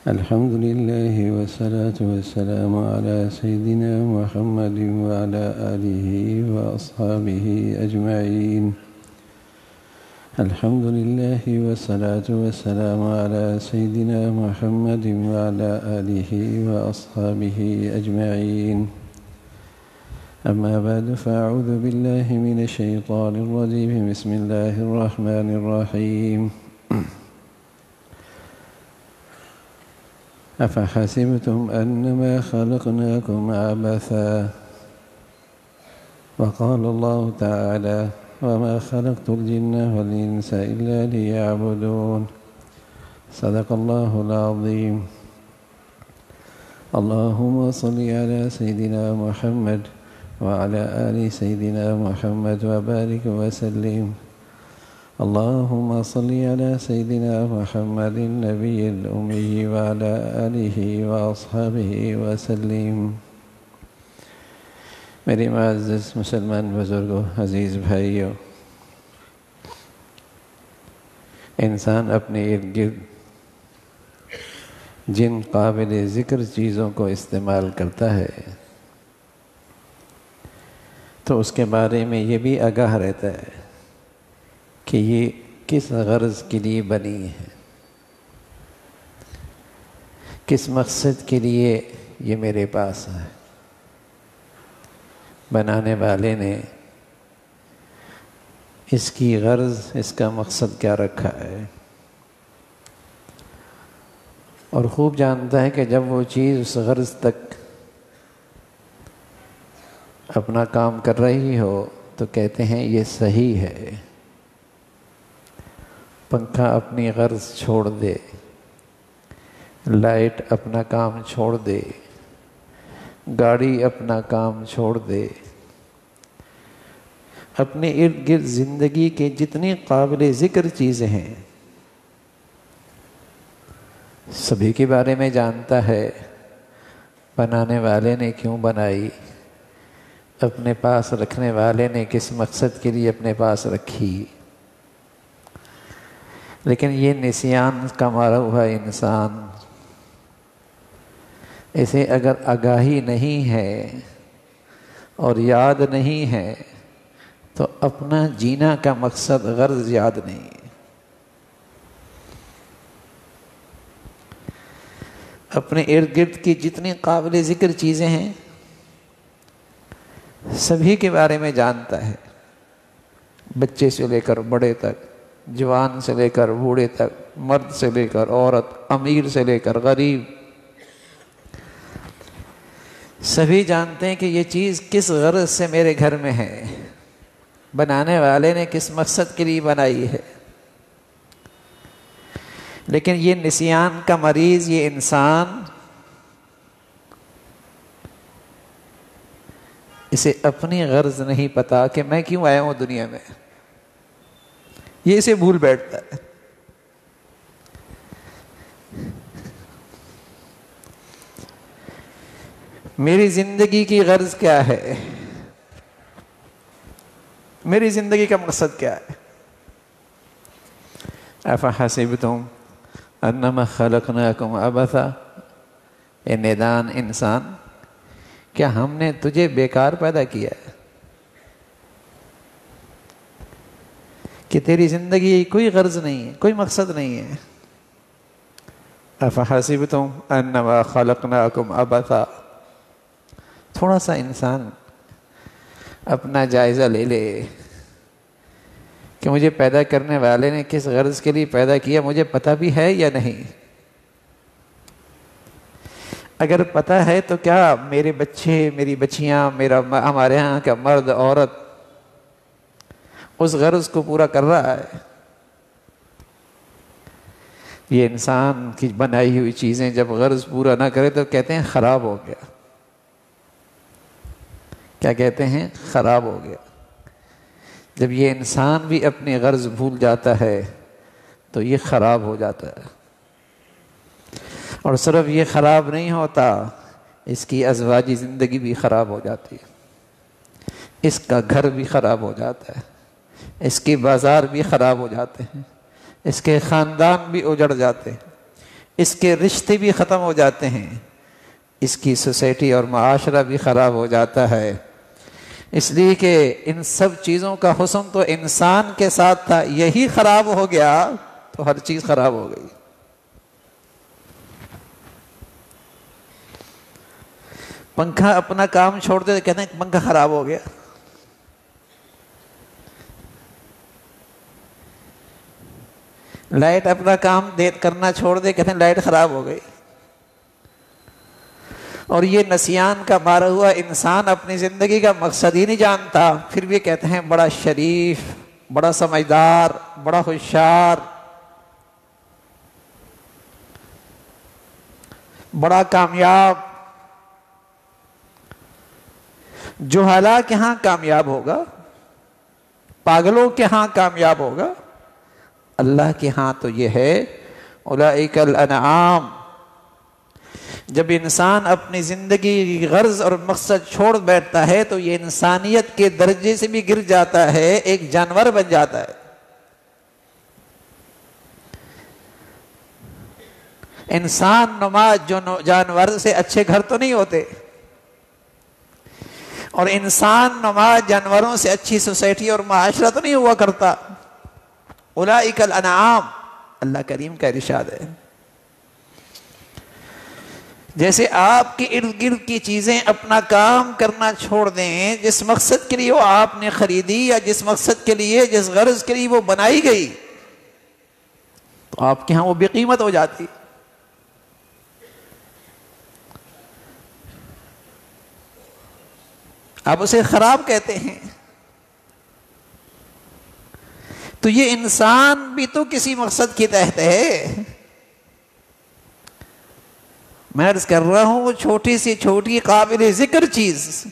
الحمد لله والصلاة والسلام على سيدنا محمد وعلى آله وأصحابه أجمعين. الحمد لله والصلاة والسلام على سيدنا محمد وعلى آله وأصحابه أجمعين. أما بعد فأعوذ بالله من الشيطان الرجيم. بسم الله الرحمن الرحيم. أفحسبتم أنما خلقناكم عبثا وقال الله تعالى وما خلقت الجن والإنس إلا ليعبدون. صدق الله العظيم. اللهم صل على سيدنا محمد وعلى آل سيدنا محمد وبارك وسلم. اللهم صل على سيدنا محمد النبي الأمي وعلى آله وأصحابه وسلم. میری معزز مسلمان بزرگوں، عزیز بھائیوں، انسان اپنے ارد گرد جن قابل ذکر چیزوں کو استعمال کرتا ہے تو اس کے بارے میں یہ بھی آگاہ رہتا ہے کہ یہ کس غرض کے لیے بنی ہے، کس مقصد کے لیے یہ میرے پاس ہے، بنانے والے نے اس کی غرض، اس کا مقصد کیا رکھا ہے، اور خوب جانتا ہے کہ جب وہ چیز اس غرض تک اپنا کام کر رہی ہو تو کہتے ہیں یہ صحیح ہے۔ پنکھا اپنی غرض چھوڑ دے، لائٹ اپنا کام چھوڑ دے، گاڑی اپنا کام چھوڑ دے، اپنے ارد گرد زندگی کے جتنی قابل ذکر چیزیں ہیں سبھی کے بارے میں جانتا ہے، بنانے والے نے کیوں بنائی، اپنے پاس رکھنے والے نے کس مقصد کے لیے اپنے پاس رکھی۔ لیکن یہ نسیان کا مارا ہوا انسان، اسے اگر آگاہی نہیں ہے اور یاد نہیں ہے تو اپنا جینا کا مقصد، غرض یاد نہیں ہے۔ اپنے ارد گرد کی جتنی قابل ذکر چیزیں ہیں سبھی کے بارے میں جانتا ہے، بچے سے لے کر بڑے تک، جوان سے لے کر بوڑھے تک، مرد سے لے کر عورت، امیر سے لے کر غریب، سبھی جانتے ہیں کہ یہ چیز کس غرض سے میرے گھر میں ہے، بنانے والے نے کس مقصد کے لیے بنائی ہے۔ لیکن یہ نسیان کا مریض، یہ انسان، اسے اپنی غرض نہیں پتا کہ میں کیوں آیا ہوں دنیا میں، یہ اسے بھول بیٹھتا ہے۔ میری زندگی کی غرض کیا ہے، میری زندگی کا مقصد کیا ہے؟ افحسبتم انما خلقناکم عبثا، اے نادان انسان، کیا ہم نے تجھے بیکار پیدا کیا ہے کہ تیری زندگی کوئی غرض نہیں ہے، کوئی مقصد نہیں ہے؟ افحسبتم انما خلقناکم عبثا، تھوڑا سا انسان اپنا جائزہ لے لے کہ مجھے پیدا کرنے والے نے کس غرض کے لیے پیدا کیا، مجھے پتہ بھی ہے یا نہیں؟ اگر پتہ ہے تو کیا میرے بچے، میری بچیاں، ہمارے ہاں کا مرد عورت اس غرض کو پورا کر رہا ہے؟ یہ انسان کی بنائی ہوئی چیزیں جب غرض پورا نہ کرے تو کہتے ہیں خراب ہو گیا۔ کیا کہتے ہیں؟ خراب ہو گیا۔ جب یہ انسان بھی اپنی غرض بھول جاتا ہے تو یہ خراب ہو جاتا ہے. اور صرف یہ خراب نہیں ہوتا، اس کی ازواجی زندگی بھی خراب ہو جاتی ہے، اس کا گھر بھی خراب ہو جاتا ہے، اس کے بازار بھی خراب ہو جاتے ہیں، اس کے خاندان بھی اجڑ جاتے ہیں، اس کے رشتے بھی ختم ہو جاتے ہیں، اس کی سوسائٹی اور معاشرہ بھی خراب ہو جاتا ہے. اس لیے کہ ان سب چیزوں کا حسن تو انسان کے ساتھ تھا، یہی خراب ہو گیا تو ہر چیز خراب ہو گئی. پنکھا اپنا کام چھوڑ دے کہتے ہیں پنکھا خراب ہو گیا. لائٹ اپنا کام کرنا چھوڑ دے کہتے ہیں لائٹ خراب ہو گئی. اور یہ نسیان کا مارا ہوا انسان اپنی زندگی کا مقصد ہی نہیں جانتا، پھر بھی کہتے ہیں بڑا شریف، بڑا سمجھدار، بڑا ہوشیار، بڑا کامیاب. جہالا کے ہاں کامیاب ہوگا، پاگلوں کے ہاں کامیاب ہوگا، اللہ کے ہاں تو یہ ہے اولئک الانعام. جب انسان اپنی زندگی کی غرض اور مقصد چھوڑ بیٹھتا ہے تو یہ انسانیت کے درجے سے بھی گر جاتا ہے، ایک جانور بن جاتا ہے. انسان نما جانور سے اچھے گھر تو نہیں ہوتے، اور انسان نما جانوروں سے اچھی سوسائٹی اور معاشرہ تو نہیں ہوا کرتا. اولئک الانعام، اللہ کریم کا ارشاد ہے. جیسے آپ کے ارد گرد کی چیزیں اپنا کام کرنا چھوڑ دیں، جس مقصد کے لیے وہ آپ نے خریدی یا جس مقصد کے لیے، جس غرض کے لیے وہ بنائی گئی، تو آپ کے ہاں وہ بے قیمت ہو جاتی. آپ اسے خراب کہتے ہیں. تو یہ انسان بھی تو کسی مقصد کے تحت ہے. میں عرض کر رہا ہوں وہ چھوٹی سی چھوٹی قابل ذکر چیز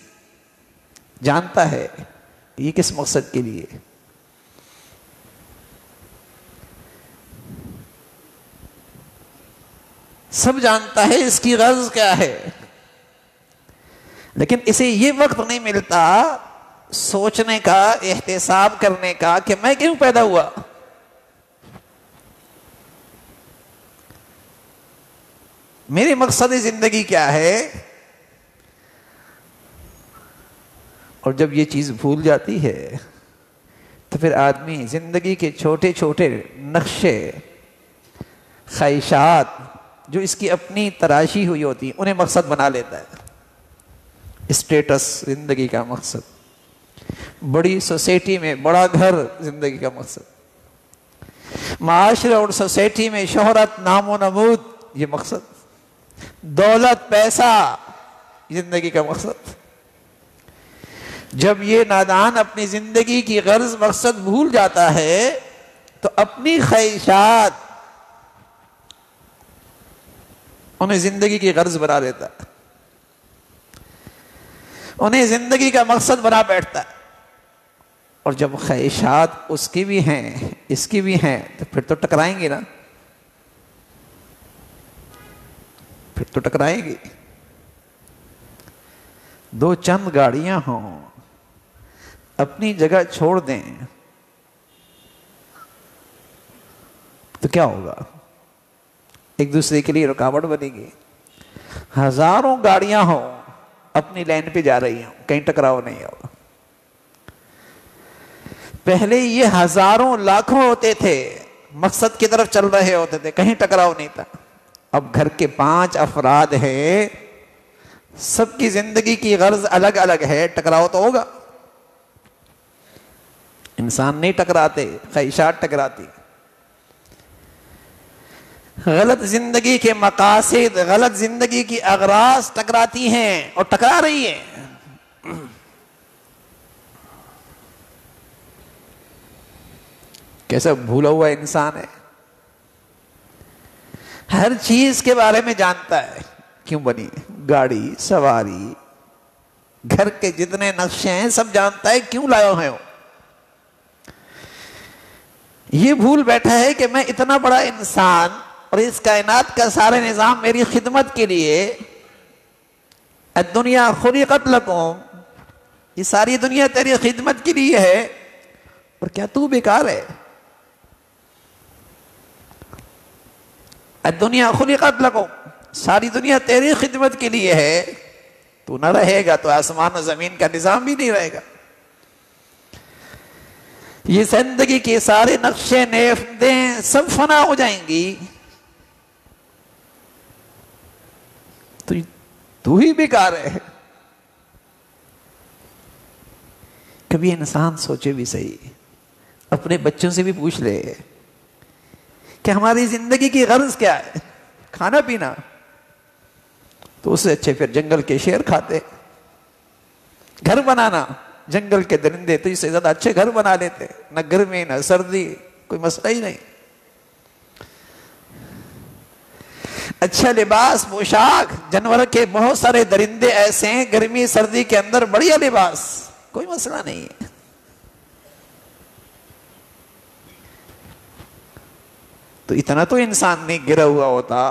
جانتا ہے یہ کس مقصد کے لیے. سب جانتا ہے اس کی غرض کیا ہے، لیکن اسے یہ وقت نہیں ملتا سوچنے کا، احتساب کرنے کا کہ میں کیوں پیدا ہوا. میری مقصد زندگی کیا ہے. اور جب یہ چیز بھول جاتی ہے تو پھر آدمی زندگی کے چھوٹے چھوٹے نقشے، خواہشات جو اس کی اپنی تراشی ہوئی ہوتی انہیں مقصد بنا لیتا ہے. اسٹیٹس زندگی کا مقصد، بڑی سوسائٹی میں بڑا گھر زندگی کا مقصد، معاشرے اور سوسائٹی میں شہرت، نام و نمود یہ مقصد، دولت، پیسہ زندگی کا مقصد. جب یہ نادان اپنی زندگی کی غرض مقصد بھول جاتا ہے تو اپنی خواہشات انہیں زندگی کی غرض بنا لیتا ہے، انہیں زندگی کا مقصد بنا بیٹھتا ہے. اور جب خواہشات اس کی بھی ہیں اس کی بھی ہیں تو پھر تو ٹکرائیں گے نا، پھر تو ٹکرائیں گے. دو چند گاڑیاں ہوں، اپنی جگہ چھوڑ دیں تو کیا ہوگا؟ ایک دوسرے کے لیے رکاوٹ بنے گی. ہزاروں گاڑیاں ہوں، اپنی لائن پہ جا رہی ہوں، کہیں ٹکراؤ نہیں ہوگا. پہلے یہ ہزاروں لاکھوں ہوتے تھے، مقصد کی طرف چل رہے ہوتے تھے، کہیں ٹکراؤ نہیں تھا. اب گھر کے 5 افراد ہیں، سب کی زندگی کی غرض الگ الگ ہے، ٹکراؤ تو ہوگا. انسان نہیں ٹکراتے، خواہشات ٹکراتی. غلط زندگی کے مقاصد، غلط زندگی کی اغراض ٹکراتی ہیں اور ٹکرا رہی ہیں. کیسا بھولا ہوا انسان ہے، ہر چیز کے بارے میں جانتا ہے کیوں بنی، گاڑی، سواری، گھر کے جتنے نقشے ہیں سب جانتا ہے کیوں لایا ہے. یہ بھول بیٹھا ہے کہ میں اتنا بڑا انسان اور اس کائنات کا سارا نظام میری خدمت کے لیے، الدنیا خلقت لکم، یہ ساری دنیا تیری خدمت کے لیے ہے، اور کیا تو بیکار ہے؟ الدنیا خلقت لکم، ساری دنیا تیری خدمت کے لیے ہے، تو نہ رہے گا تو آسمان و زمین کا نظام بھی نہیں رہے گا، یہ زندگی کے سارے نقشے نیفتیں سب فنا ہو جائیں گی، تو ہی بیکار ہے۔ کبھی انسان سوچے بھی صحیح، اپنے بچوں سے بھی پوچھ لے کہ ہماری زندگی کی غرض کیا ہے؟ کھانا پینا؟ تو اس سے اچھے پھر جنگل کے شیر کھاتے، گھر بنانا، جنگل کے درندے تو اس سے زیادہ اچھے گھر بنا لیتے، نہ گرمی نہ سردی، کوئی مسئلہ ہی نہیں، اچھا لباس پوشاک، جانور کے بہت سارے درندے ایسے ہیں گرمی سردی کے اندر بڑھیا لباس، کوئی مسئلہ نہیں ہے۔ تو اتنا تو انسان نہیں گرا ہوا ہوتا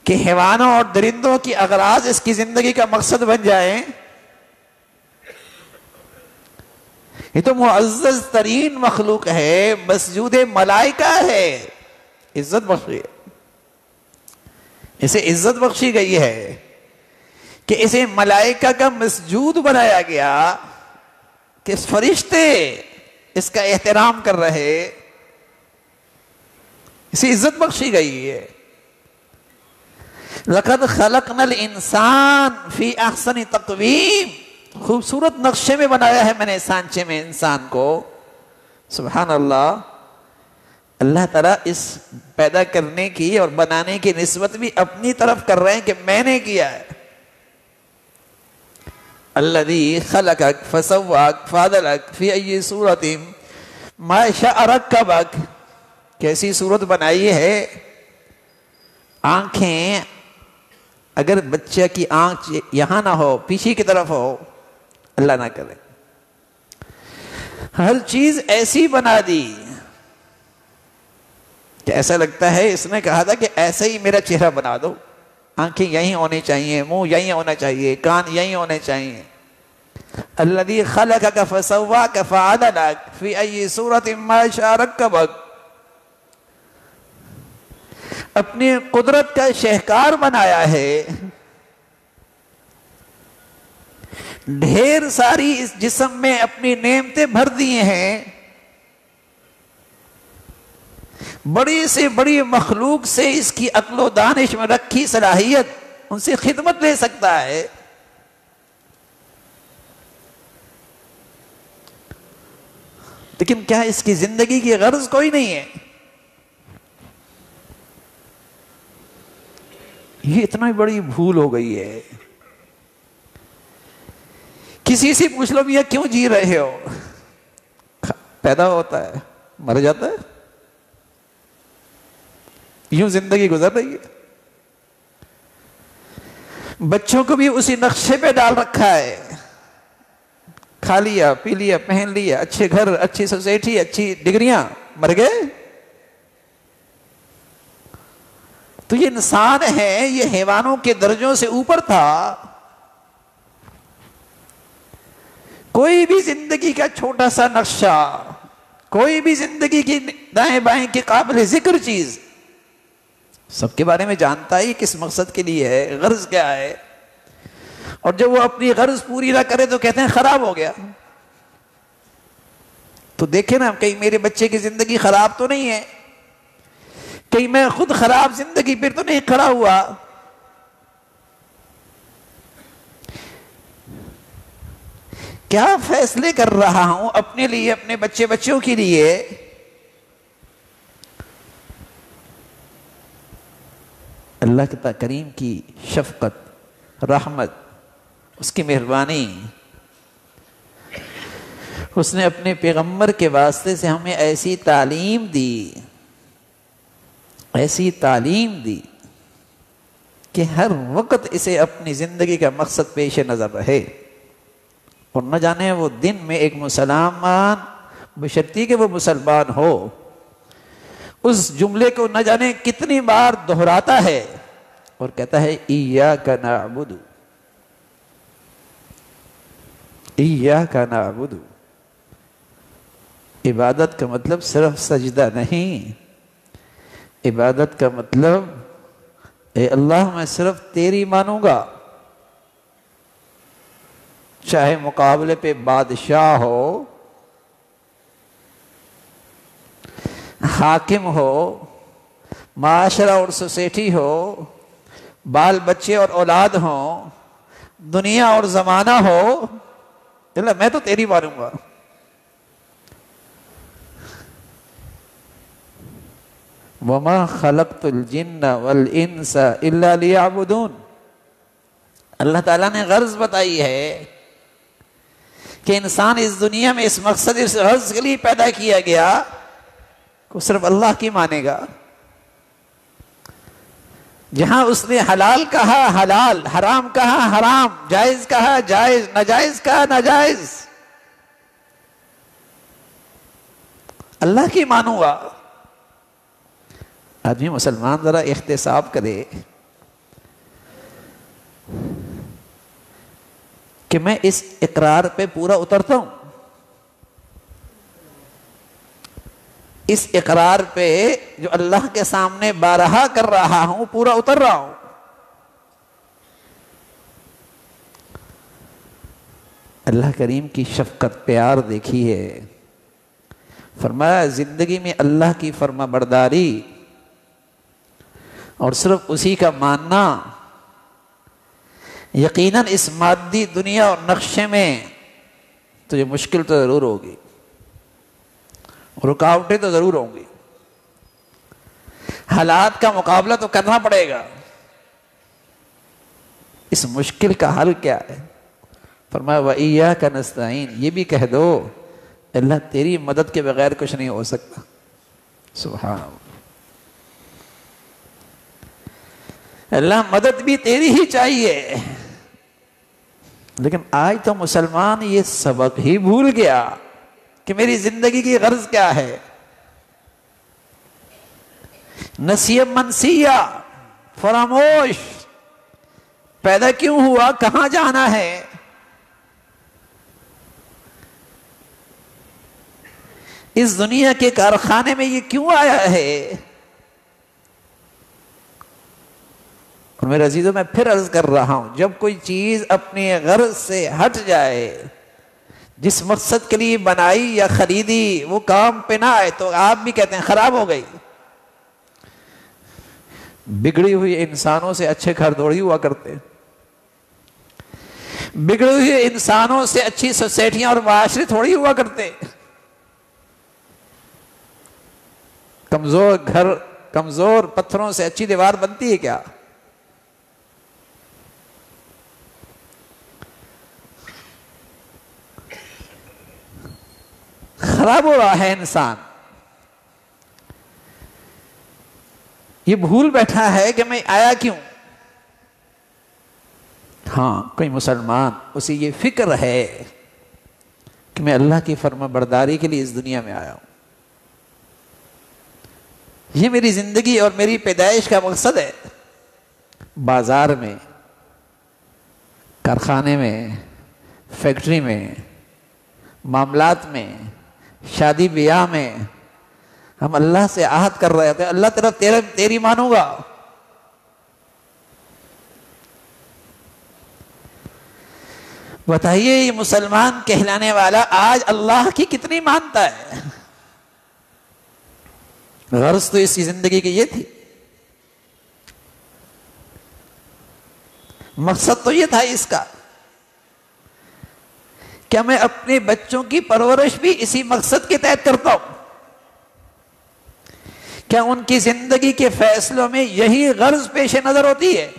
کہ حیوانوں اور درندوں کی اغراض اس کی زندگی کا مقصد بن جائیں۔ یہ تو معزز ترین مخلوق ہے، مسجود ملائکہ ہے، عزت بخشی ہے، اسے عزت بخشی گئی ہے کہ اسے ملائکہ کا مسجود بنایا گیا، کہ فرشتے اس کا احترام کر رہے، اسے عزت بخشی گئی ہے۔ لَقَدْ خَلَقْنَا الْإِنسَانَ فِي أَحْسَنِ تَقْوِيمٍ، خوبصورت نقشے میں بنایا ہے میں نے سانچے میں انسان کو۔ سبحان اللہ، اللہ تعالیٰ اس پیدا کرنے کی اور بنانے کی نسبت بھی اپنی طرف کر رہے ہیں کہ میں نے کیا ہے۔ الذی خلقک فسواک فعدلک فی ای صورت ما شاء رکبک، کیسی صورت بنائی ہے، آنکھیں اگر بچہ کی آنکھ یہاں نہ ہو، پیچھے کی طرف ہو، اللہ نہ کرے، ہر چیز ایسی بنا دی کہ ایسا لگتا ہے اس نے کہا تھا کہ ایسا ہی میرا چہرہ بنا دو، آنکھیں یہیں ہونی چاہیے، منہ یہیں ہونا چاہیے، کان یہیں ہونے چاہیے۔ الذی خلقک فسواک فعدلک فی ای صورت ما شاء رکبک، اپنی قدرت کا شہکار بنایا ہے، ڈھیر ساری اس جسم میں اپنی نعمتیں بھر دیے ہیں، بڑی سے بڑی مخلوق سے اس کی عقل و دانش میں رکھی صلاحیت، ان سے خدمت لے سکتا ہے۔ لیکن کیا اس کی زندگی کی غرض کوئی نہیں ہے؟ یہ اتنا بڑی بھول ہو گئی ہے۔ کسی سے پوچھ لو میاں کیوں جی رہے ہو؟ پیدا ہوتا ہے، مر جاتا ہے، یوں زندگی گزر رہی ہے۔ بچوں کو بھی اسی نقشے پہ ڈال رکھا ہے، کھا لیا پی لیا پہن لیا، اچھے گھر، اچھی سوسائٹی، اچھی ڈگریاں، مر گئے۔ تو یہ انسان ہے، یہ حیوانوں کے درجوں سے اوپر تھا۔ کوئی بھی زندگی کا چھوٹا سا نقشہ، کوئی بھی زندگی کی دائیں بائیں کی قابل ذکر چیز سب کے بارے میں جانتا ہے کس مقصد کے لیے ہے، غرض کیا ہے، اور جب وہ اپنی غرض پوری نہ کرے تو کہتے ہیں خراب ہو گیا۔ تو دیکھیں نا، کہیں میرے بچے کی زندگی خراب تو نہیں ہے، کہیں میں خود خراب زندگی پھر تو نہیں کھڑا ہوا۔ کیا فیصلے کر رہا ہوں اپنے لیے، اپنے بچے بچوں کے لیے؟ اللہ کے کریم کی شفقت، رحمت، اس کی مہربانی، اس نے اپنے پیغمبر کے واسطے سے ہمیں ایسی تعلیم دی، ایسی تعلیم دی کہ ہر وقت اسے اپنی زندگی کا مقصد پیش نظر رہے، اور نہ جانے وہ دن میں ایک مسلمان بشرطی کہ وہ مسلمان ہو۔ اس جملے کو نہ جانے کتنی بار دہراتا ہے اور کہتا ہے ایاک نعبد، ایاک نعبد۔ عبادت کا مطلب صرف سجدہ نہیں، عبادت کا مطلب اے اللہ میں صرف تیری مانوں گا، چاہے مقابلے پہ بادشاہ ہو، حاکم ہو، معاشرہ اور سوسائٹی ہو، بال بچے اور اولاد ہوں، دنیا اور زمانہ ہو، اللہ میں تو تیری مانوں گا۔ وَمَا خَلَقْتُ الْجِنَّ وَالْإِنسَ إِلَّا لِيَعْبُدُونَ۔ اللہ تعالیٰ نے غرض بتائی ہے کہ انسان اس دنیا میں اس مقصد اس غرض کے لیے پیدا کیا گیا کہ صرف اللہ کی مانے گا۔ جہاں اس نے حلال کہا حلال، حرام کہا حرام، جائز کہا جائز، ناجائز کہا ناجائز، اللہ کی مانوں گا۔ آدمی مسلمان ذرا احتساب کرے کہ میں اس اقرار پہ پورا اترتا ہوں، اس اقرار پہ جو اللہ کے سامنے بارہا کر رہا ہوں پورا اتر رہا ہوں۔ اللہ کریم کی شفقت پیار دیکھی ہے، فرمایا زندگی میں اللہ کی فرما برداری اور صرف اسی کا ماننا، یقیناً اس مادی دنیا اور نقشے میں تجھے مشکل تو ضرور ہوگی، رکاوٹیں تو ضرور ہوں گی، حالات کا مقابلہ تو کرنا پڑے گا۔ اس مشکل کا حل کیا ہے؟ فرمایا وَإِيَّاكَ نَسْتَعِينُ، یہ بھی کہہ دو اللہ تیری مدد کے بغیر کچھ نہیں ہو سکتا۔ سبحان اللہ، اللہ مدد بھی تیری ہی چاہیے۔ لیکن آج تو مسلمان یہ سبق ہی بھول گیا کہ میری زندگی کی غرض کیا ہے۔ نسیہ منسیہ، فراموش، پیدا کیوں ہوا، کہاں جانا ہے، اس دنیا کے کارخانے میں یہ کیوں آیا ہے۔ اور میرے عزیزوں میں پھر عرض کر رہا ہوں، جب کوئی چیز اپنی غرض سے ہٹ جائے، جس مقصد کے لیے بنائی یا خریدی وہ کام پہ نہ آئے تو آپ بھی کہتے ہیں خراب ہو گئی۔ بگڑی ہوئی انسانوں سے اچھے گھر تھوڑی ہوا کرتے، بگڑے ہوئے انسانوں سے اچھی سوسائٹیاں اور معاشرے تھوڑی ہوا کرتے۔ کمزور گھر، کمزور پتھروں سے اچھی دیوار بنتی ہے کیا؟ خراب ہو رہا ہے انسان، یہ بھول بیٹھا ہے کہ میں آیا کیوں۔ ہاں کوئی مسلمان اسے یہ فکر ہے کہ میں اللہ کی فرما برداری کے لیے اس دنیا میں آیا ہوں، یہ میری زندگی اور میری پیدائش کا مقصد ہے۔ بازار میں، کارخانے میں، فیکٹری میں، معاملات میں، شادی بیاہ میں ہم اللہ سے عہد کر رہے تھے اللہ طرف تیری مانوں گا۔ بتائیے یہ مسلمان کہلانے والا آج اللہ کی کتنی مانتا ہے؟ غرض تو اس کی زندگی کی یہ تھی، مقصد تو یہ تھا اس کا، کیا میں اپنے بچوں کی پرورش بھی اسی مقصد کے تحت کرتا ہوں؟ کیا ان کی زندگی کے فیصلوں میں یہی غرض پیش نظر ہوتی ہے؟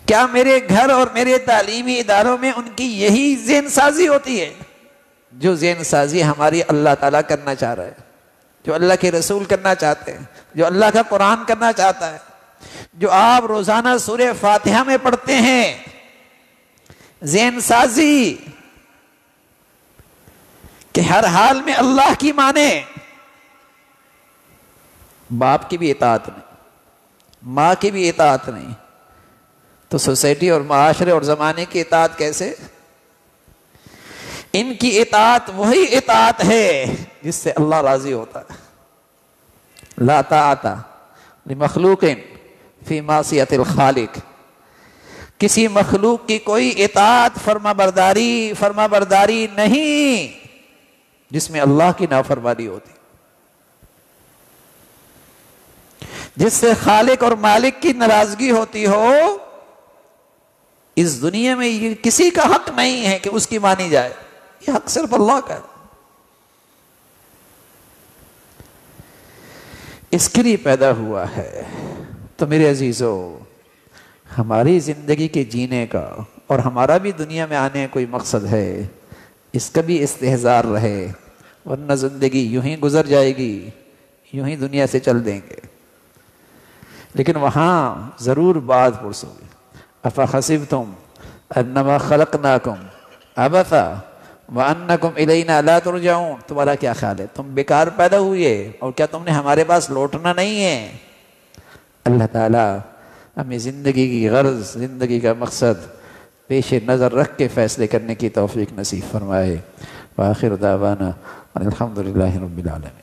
کیا میرے گھر اور میرے تعلیمی اداروں میں ان کی یہی ذہن سازی ہوتی ہے؟ جو ذہن سازی ہماری اللہ تعالیٰ کرنا چاہ رہا ہے، جو اللہ کے رسول کرنا چاہتے ہیں، جو اللہ کا قرآن کرنا چاہتا ہے، جو آپ روزانہ سورہ فاتحہ میں پڑھتے ہیں، ذہن سازی کہ ہر حال میں اللہ کی مانے، باپ کی بھی اطاعت نہیں، ماں کی بھی اطاعت نہیں، تو سوسائٹی اور معاشرے اور زمانے کی اطاعت کیسے؟ ان کی اطاعت وہی اطاعت ہے جس سے اللہ راضی ہوتا ہے۔ لا طاعت لمخلوق فی معصیت الخالق، کسی مخلوق کی کوئی اطاعت فرما برداری نہیں جس میں اللہ کی نافرمانی ہوتی، جس سے خالق اور مالک کی ناراضگی ہوتی ہو۔ اس دنیا میں یہ کسی کا حق نہیں ہے کہ اس کی مانی جائے، یہ حق صرف اللہ کا ہے۔ اس کے لیے پیدا ہوا ہے۔ تو میرے عزیزو، ہماری زندگی کے جینے کا اور ہمارا بھی دنیا میں آنے کا کوئی مقصد ہے، اس کا بھی استحضار رہے، ورنہ زندگی یوں ہی گزر جائے گی، یوں ہی دنیا سے چل دیں گے۔ لیکن وہاں ضرور بات پرسو گے، افحسبتم انما خلقناکم عبثا وانکم الینا لا ترجعون، تمہارا کیا خیال ہے؟ تم بیکار پیدا ہوئے اور کیا تم نے ہمارے پاس لوٹنا نہیں ہے؟ اللہ تعالیٰ ہمیں زندگی کی غرض، زندگی کا مقصد پیش نظر رکھ کے فیصلے کرنے کی توفیق نصیب فرمائے۔ وآخر دعوانا الحمدللہ رب العالمین۔